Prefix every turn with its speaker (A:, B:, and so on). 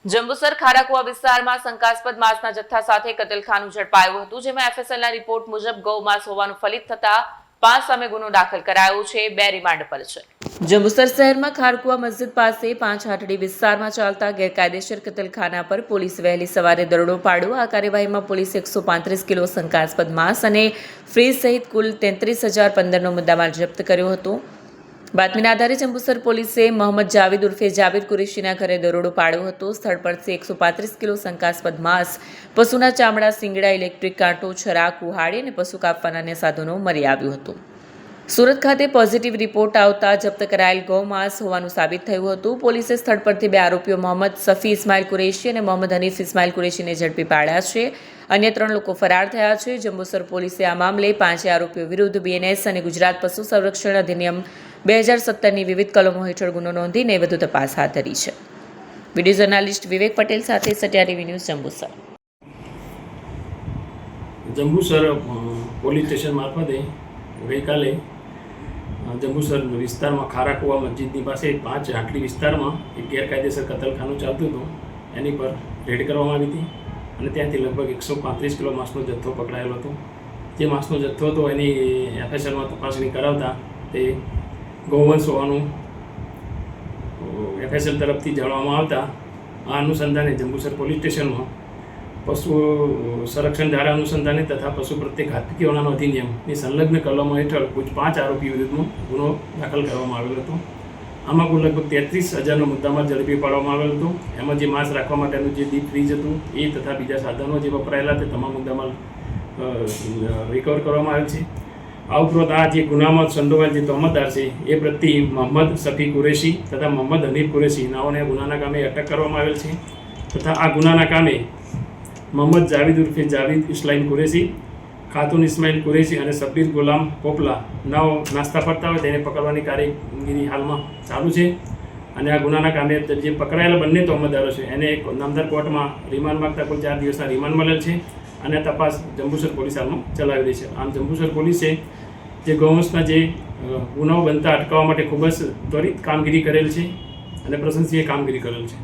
A: જંબુસર ખારાકુવા વિસ્તારમાં શંકાસ્પદ માંસના જથ્થા સાથે કતલખાનું ઝડપાયું હતું, જેમાં એફએસએલના રિપોર્ટ મુજબ ગૌ માંસ હોવાનું ફલિત થતા 5 સામે ગુનો દાખલ કરાયો છે, 2 રિમાન્ડ પર છે। જંબુસર શહેરમાં ખારકુવા મસ્જિદ પાસે 5 હાટડી વિસ્તારમાં ચાલતા ગેરકાયદેસર કતલખાના પર પોલીસ વહેલી સવારે દરોડો પાડ્યો। આ કાર્યવાહીમાં પોલીસે 135 કિલો શંકાસ્પદ માંસ અને ફ્રીજ સહિત કુલ 33,015નો મુદ્દામાલ જપ્ત કર્યો હતો। બાતમીના આધારે જંબુસર પોલીસે મોહમ્મદ જાવેદ ઉર્ફે જાવેદ કુરેશીના ઘરે દરોડો પાડ્યો હતો। સ્થળ પરથી 135 કિલો શંકાસ્પદ માંસ, પશુના ચામડા, શીંગડા, ઇલેક્ટ્રિક કાંટો, છરા, કુહાડી અને પશુ કાપવાના અન્ય સાધનો મળી આવ્યું હતું। સુરત ખાતે પોઝિટિવ રિપોર્ટ આવતા જપ્ત કરાયેલ ગૌ માંસ હોવાનું સાબિત થયું હતું। પોલીસે સ્થળ પરથી 2 આરોપીઓ મોહમ્મદ સફી ઇસ્માઇલ કુરેશી અને મોહમ્મદ હનીફ ઇસ્માઇલ કુરેશીને ઝડપી પાડ્યા છે। અન્ય 3 લોકો ફરાર થયા છે। જંબુસર પોલીસે આ મામલે 5 આરોપીઓ વિરુદ્ધ બીએનએસ અને ગુજરાત પશુ સંરક્ષણ અધિનિયમ 2017ની વિવિધ કલમો હેઠળ ગુનો નોંધીને વધુ તપાસ હાથ ધરી છે। વિડીયો જર્નાલિસ્ટ વિવેક પટેલ સાથે Satya TV news Jambusar.
B: Jambusar police station મારફતે ગઈકાલે જંબુસર વિસ્તારમાં ખારાકુવા મસ્જિદની પાસે 5 હાટડી વિસ્તારમાં એક ગેરકાયદેસર કતલખાનું ચાલતું હતું, એની પર રેડ કરવામાં આવી હતી અને ત્યાંથી લગભગ 135 કિલો માંસનો જથ્થો પકડાયેલો હતો। જે માંસનો જથ્થો હતો એની એફએસએલમાં તપાસણી કરાવતા તે ગૌવંશ હોવાનું એફએસએલ તરફથી જાણવામાં આવતા આ અનુસંધાને જંબુસર પોલીસ સ્ટેશનમાં પશુ સંરક્ષણ ધારા અનુસંધાને તથા પશુ પ્રત્યે ઘાતકી હોનાનો અધિનિયમની સંલગ્ન કલમો હેઠળ કુલ 5 આરોપી વિરુદ્ધનો ગુનો દાખલ કરવામાં આવેલો હતો। આમાં કુલ લગભગ 33,000નો મુદ્દામાલ ઝડપી પાડવામાં આવેલો હતો। એમાં જે માંસ રાખવા માટેનું જે ડીપ ફ્રીજ હતું એ તથા બીજા સાધનો જે વપરાયેલા તે તમામ મુદ્દામાલ રિકવર કરવામાં આવેલ છે। આ ઉપરાંત આ જે ગુનામાં સંડોવાયેલ જે તહોમતદાર છે એ પ્રત્યે મોહમ્મદ સફી કુરેશી તથા મોહમ્મદ હનીફ કુરેશી નાઓને ગુનાના કામે અટક કરવામાં આવેલ છે તથા આ ગુનાના કામે મોહમ્મદ જાવેદ ઉર્ફે જાવેદ ઇસ્લામ કુરેશી, ખાતુન ઇસ્માઇલ કુરેશી અને સબ્બીર ગુલામ પોપલા નાઓ નાસ્તા ફરતા હોય તેને પકડવાની કાર્યગીરી હાલમાં ચાલુ છે અને આ ગુનાના કામે જે પકડાયેલા બંને તહોમતદારો છે એને નામદાર કોર્ટમાં રિમાન્ડ માંગતા કુલ 4 દિવસના રિમાન્ડ મળેલ છે અને તપાસ જંબુસર પોલીસ હાલમાં ચલાવી રહી છે। આમ જંબુસર પોલીસે જે ગૌવંશના જે ગુનાઓ બનતા અટકાવવા માટે ખૂબ જ ત્વરિત કામગીરી કરેલ છે અને પ્રશંસનીય કામગીરી કરેલ છે।